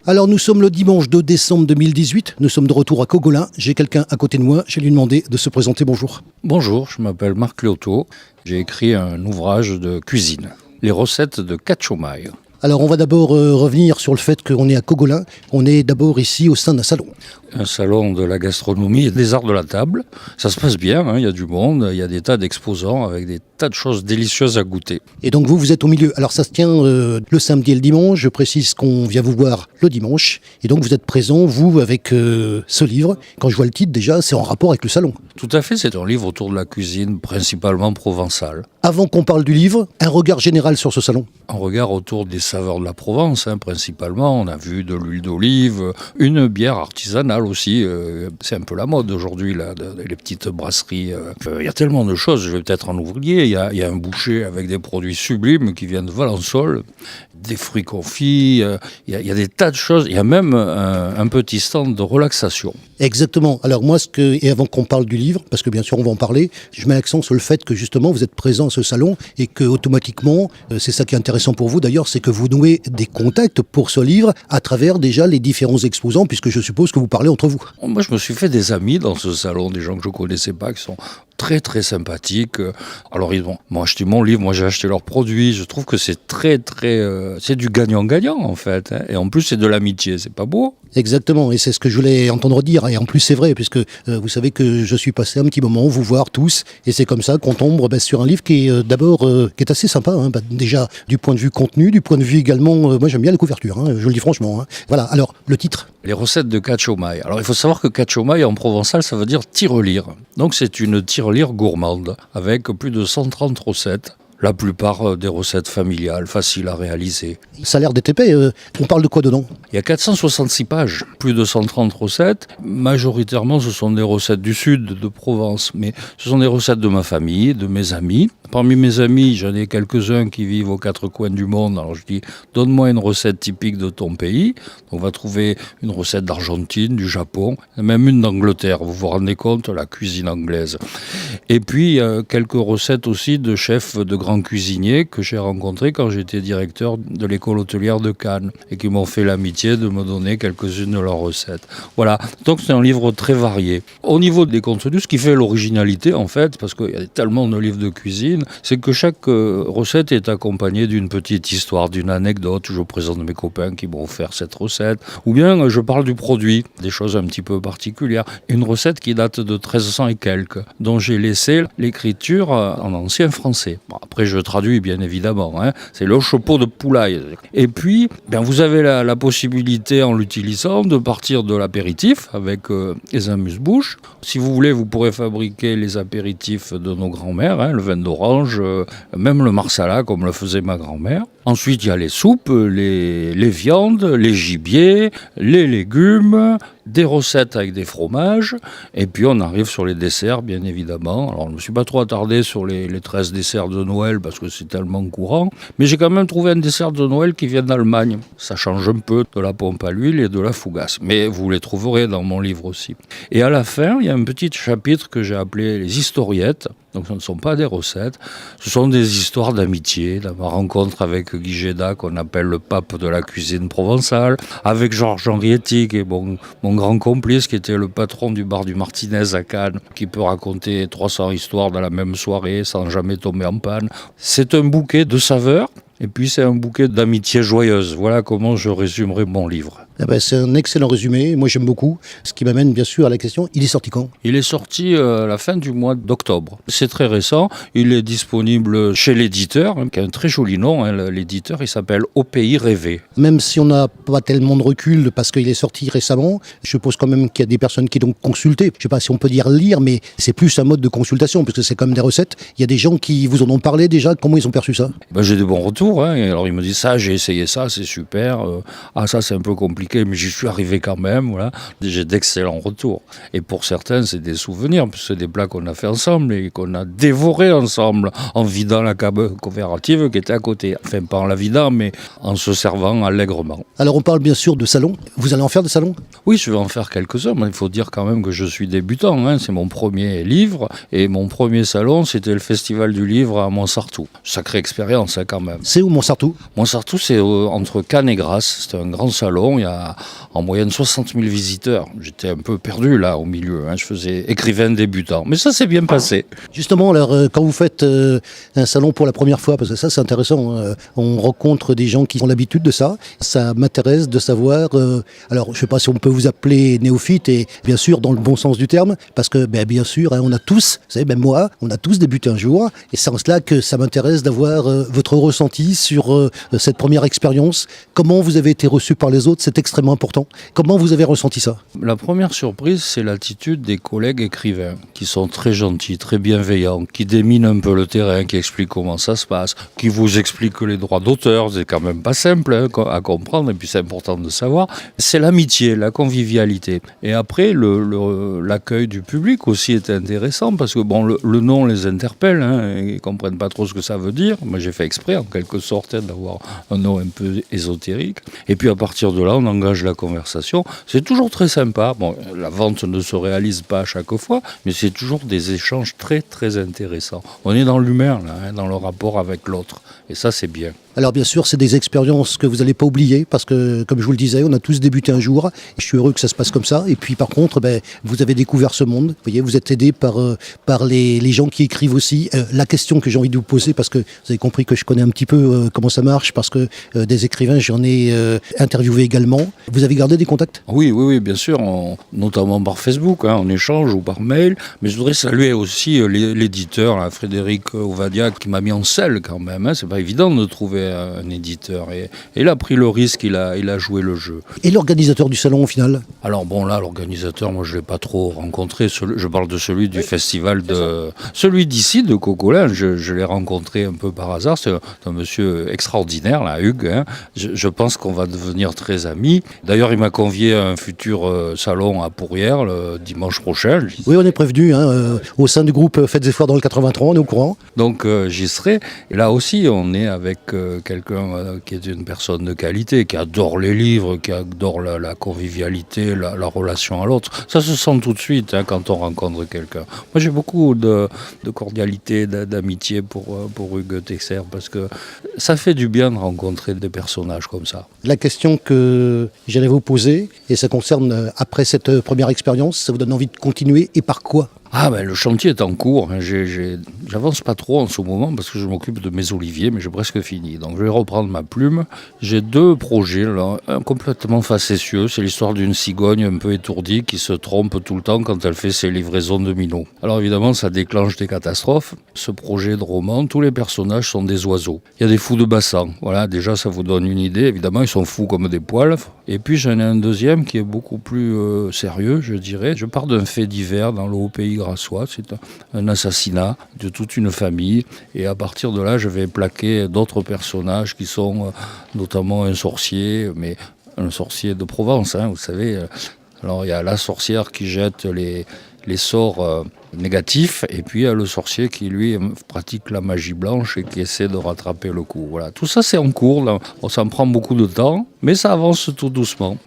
Alors nous sommes le dimanche 2 décembre 2018, nous sommes de retour à Cogolin. J'ai quelqu'un à côté de moi, je vais lui demander de se présenter. Bonjour. Bonjour, je m'appelle Marc Léoto. J'ai écrit un ouvrage de cuisine, les recettes de Cacciomai. Alors on va d'abord revenir sur le fait qu'on est à Cogolin. On est d'abord ici au sein d'un salon. Un salon de la gastronomie et des arts de la table. Ça se passe bien, il y a du monde, il y a des tas d'exposants avec des tas de choses délicieuses à goûter. Et donc vous êtes au milieu. Alors ça se tient le samedi et le dimanche. Je précise qu'on vient vous voir le dimanche. Et donc vous êtes présent, vous, avec ce livre. Quand je vois le titre déjà, c'est en rapport avec le salon. Tout à fait, c'est un livre autour de la cuisine, principalement provençale. Avant qu'on parle du livre, un regard général sur ce salon. Un regard autour des saveurs de la Provence, principalement. On a vu de l'huile d'olive, une bière artisanale aussi. C'est un peu la mode aujourd'hui, là, les petites brasseries. Il y a tellement de choses. Je vais peut-être en ouvrir. Il y a un boucher avec des produits sublimes qui viennent de Valençol, des fruits confits. Il y a des tas de choses. Il y a même un petit stand de relaxation. Exactement. Alors moi, et avant qu'on parle du livre, parce que bien sûr on va en parler, je mets l'accent sur le fait que justement vous êtes présent à ce salon et que automatiquement, c'est ça qui est intéressant pour vous d'ailleurs, c'est que vous nouez des contacts pour ce livre à travers déjà les différents exposants, puisque je suppose que vous parlez entre vous. Moi, je me suis fait des amis dans ce salon, des gens que je ne connaissais pas, qui sont très très sympathiques. Alors ils m'ont acheté mon livre, moi j'ai acheté leurs produits. Je trouve que c'est c'est du gagnant-gagnant en fait. Et en plus c'est de l'amitié, c'est pas beau? Exactement, et c'est ce que je voulais entendre dire. Et en plus c'est vrai, puisque vous savez que je suis passé un petit moment vous voir tous, et c'est comme ça qu'on tombe sur un livre qui est d'abord qui est assez sympa. Déjà du point de vue contenu, du point de vue également, moi j'aime bien la couverture, je le dis franchement. Voilà, alors le titre. Les recettes de Cacciomai. Alors il faut savoir que Cacciomai en provençal ça veut dire tirelire. Donc c'est une tirelire gourmande avec plus de 130 recettes. La plupart des recettes familiales, faciles à réaliser. Ça a l'air d'être épais. On parle de quoi dedans? Il y a 466 pages, plus de 130 recettes. Majoritairement, ce sont des recettes du sud de Provence, mais ce sont des recettes de ma famille, de mes amis. Parmi mes amis, j'en ai quelques-uns qui vivent aux quatre coins du monde. Alors je dis, donne-moi une recette typique de ton pays. On va trouver une recette d'Argentine, du Japon, même une d'Angleterre. Vous vous rendez compte, la cuisine anglaise. Et puis, quelques recettes aussi de chefs de grands cuisiniers que j'ai rencontrés quand j'étais directeur de l'école hôtelière de Cannes et qui m'ont fait l'amitié de me donner quelques-unes de leurs recettes. Voilà, donc c'est un livre très varié. Au niveau des contenus, ce qui fait l'originalité en fait, parce qu'il y a tellement de livres de cuisine, c'est que chaque recette est accompagnée d'une petite histoire, d'une anecdote. Je présente mes copains qui m'ont offert cette recette, ou bien je parle du produit, des choses un petit peu particulières. Une recette qui date de 1300 et quelques, dont j'ai laissé l'écriture en ancien français. Bon, après je traduis bien évidemment, c'est le chapeau de poulaille. Et puis, vous avez la possibilité en l'utilisant de partir de l'apéritif avec les amuse-bouches. Si vous voulez, vous pourrez fabriquer les apéritifs de nos grands-mères, le vin d'orange, même le marsala comme le faisait ma grand-mère. Ensuite, il y a les soupes, les viandes, les gibiers, les légumes, des recettes avec des fromages, et puis on arrive sur les desserts, bien évidemment. Alors, je ne me suis pas trop attardé sur les 13 desserts de Noël, parce que c'est tellement courant, mais j'ai quand même trouvé un dessert de Noël qui vient d'Allemagne. Ça change un peu de la pompe à l'huile et de la fougasse, mais vous les trouverez dans mon livre aussi. Et à la fin, il y a un petit chapitre que j'ai appelé les historiettes. Donc ce ne sont pas des recettes, ce sont des histoires d'amitié, de ma rencontre avec Guy Géda, qu'on appelle le pape de la cuisine provençale, avec Georges Henrietti, qui est mon grand complice, qui était le patron du bar du Martinez à Cannes, qui peut raconter 300 histoires dans la même soirée sans jamais tomber en panne. C'est un bouquet de saveurs. Et puis c'est un bouquet d'amitié joyeuse. Voilà comment je résumerai mon livre. C'est un excellent résumé, moi j'aime beaucoup. Ce qui m'amène bien sûr à la question, il est sorti quand? Il est sorti à la fin du mois d'octobre. C'est très récent, il est disponible chez l'éditeur, qui a un très joli nom, l'éditeur, il s'appelle Au Pays Rêvé. Même si on n'a pas tellement de recul parce qu'il est sorti récemment, je suppose quand même qu'il y a des personnes qui l'ont consulté. Je ne sais pas si on peut dire lire, mais c'est plus un mode de consultation, puisque c'est quand même des recettes. Il y a des gens qui vous en ont parlé déjà, comment ils ont perçu ça? J'ai des bons retours. Et alors il me dit ça, j'ai essayé ça, c'est super. Ça c'est un peu compliqué, mais j'y suis arrivé quand même. Voilà. J'ai d'excellents retours. Et pour certains, c'est des souvenirs, parce que c'est des plats qu'on a fait ensemble et qu'on a dévorés ensemble en vidant la coopérative qui était à côté. Enfin, pas en la vidant, mais en se servant allègrement. Alors on parle bien sûr de salon. Vous allez en faire des salons? Oui, je vais en faire quelques-uns, mais il faut dire quand même que je suis débutant. C'est mon premier livre et mon premier salon, c'était le Festival du Livre à Montsartou. Sacrée expérience quand même. C'est où Montsartou? Montsartou, c'est entre Cannes et Grasse. C'est un grand salon. Il y a a en moyenne 60 000 visiteurs. J'étais un peu perdu là au milieu, je faisais écrivain débutant. Mais ça s'est bien passé. Justement, alors, quand vous faites un salon pour la première fois, parce que ça c'est intéressant, on rencontre des gens qui ont l'habitude de ça. Ça m'intéresse de savoir, alors je ne sais pas si on peut vous appeler néophyte, et bien sûr dans le bon sens du terme, parce que bien sûr, on a tous, vous savez, même moi, on a tous débuté un jour, et c'est en cela que ça m'intéresse d'avoir votre ressenti sur cette première expérience. Comment vous avez été reçu par les autres, c'est extrêmement important. Comment vous avez ressenti ça? La première surprise, c'est l'attitude des collègues écrivains, qui sont très gentils, très bienveillants, qui déminent un peu le terrain, qui expliquent comment ça se passe, qui vous expliquent que les droits d'auteur, c'est quand même pas simple à comprendre, et puis c'est important de savoir. C'est l'amitié, la convivialité. Et après, l'accueil du public aussi est intéressant, parce que le nom les interpelle, ils comprennent pas trop ce que ça veut dire. Moi, j'ai fait exprès, en quelque sorte, d'avoir un nom un peu ésotérique. Et puis à partir de là, on engage la conversation. C'est toujours très sympa. Bon, la vente ne se réalise pas à chaque fois, mais c'est toujours des échanges très très intéressants. On est dans l'humain, là, dans le rapport avec l'autre. Et ça, c'est bien. Alors bien sûr, c'est des expériences que vous n'allez pas oublier, parce que, comme je vous le disais, on a tous débuté un jour. Et je suis heureux que ça se passe comme ça. Et puis par contre, vous avez découvert ce monde. Vous voyez, vous êtes aidé par les gens qui écrivent aussi. La question que j'ai envie de vous poser, parce que vous avez compris que je connais un petit peu comment ça marche, parce que des écrivains, j'en ai interviewé également. Vous avez gardé des contacts? Oui, bien sûr, notamment par Facebook, on échange, ou par mail. Mais je voudrais saluer aussi l'éditeur, là, Frédéric Ovadia, qui m'a mis en selle quand même. C'est pas évident de trouver un éditeur, et il a pris le risque, il a joué le jeu. Et l'organisateur du salon au final? Alors l'organisateur, moi je l'ai pas trop rencontré, je parle de celui du festival celui d'ici de Coquelin, je l'ai rencontré un peu par hasard, c'est un monsieur extraordinaire là, Hugues, je pense qu'on va devenir très amis. D'ailleurs il m'a convié à un futur salon à Pourrières le dimanche prochain. Oui, on est prévenu, au sein du groupe Faites et Foires dans le 83, on est au courant. Donc j'y serai, et là aussi on est avec quelqu'un qui est une personne de qualité, qui adore les livres, qui adore la convivialité, la relation à l'autre. Ça se sent tout de suite quand on rencontre quelqu'un. Moi j'ai beaucoup de cordialité, d'amitié pour Hugues Texer, parce que ça fait du bien de rencontrer des personnages comme ça. La question que j'allais vous poser, et ça concerne après cette première expérience, ça vous donne envie de continuer, et par quoi? Le chantier est en cours. J'avance pas trop en ce moment parce que je m'occupe de mes oliviers, mais j'ai presque fini. Donc je vais reprendre ma plume. J'ai 2 projets, là, un complètement facétieux. C'est l'histoire d'une cigogne un peu étourdie qui se trompe tout le temps quand elle fait ses livraisons de minots. Alors évidemment, ça déclenche des catastrophes. Ce projet de roman, tous les personnages sont des oiseaux. Il y a des fous de bassin. Voilà, déjà ça vous donne une idée. Évidemment, ils sont fous comme des poils. Et puis j'en ai un deuxième qui est beaucoup plus sérieux, je dirais. Je pars d'un fait divers dans le Haut-Pays grassois. C'est un assassinat de toute une famille. Et à partir de là, je vais plaquer d'autres personnages qui sont notamment un sorcier, mais un sorcier de Provence, vous savez. Alors il y a la sorcière qui jette les sorts négatifs, et puis il y a le sorcier qui lui pratique la magie blanche et qui essaie de rattraper le coup. Voilà, tout ça c'est en cours, là. Ça me prend beaucoup de temps, mais ça avance tout doucement.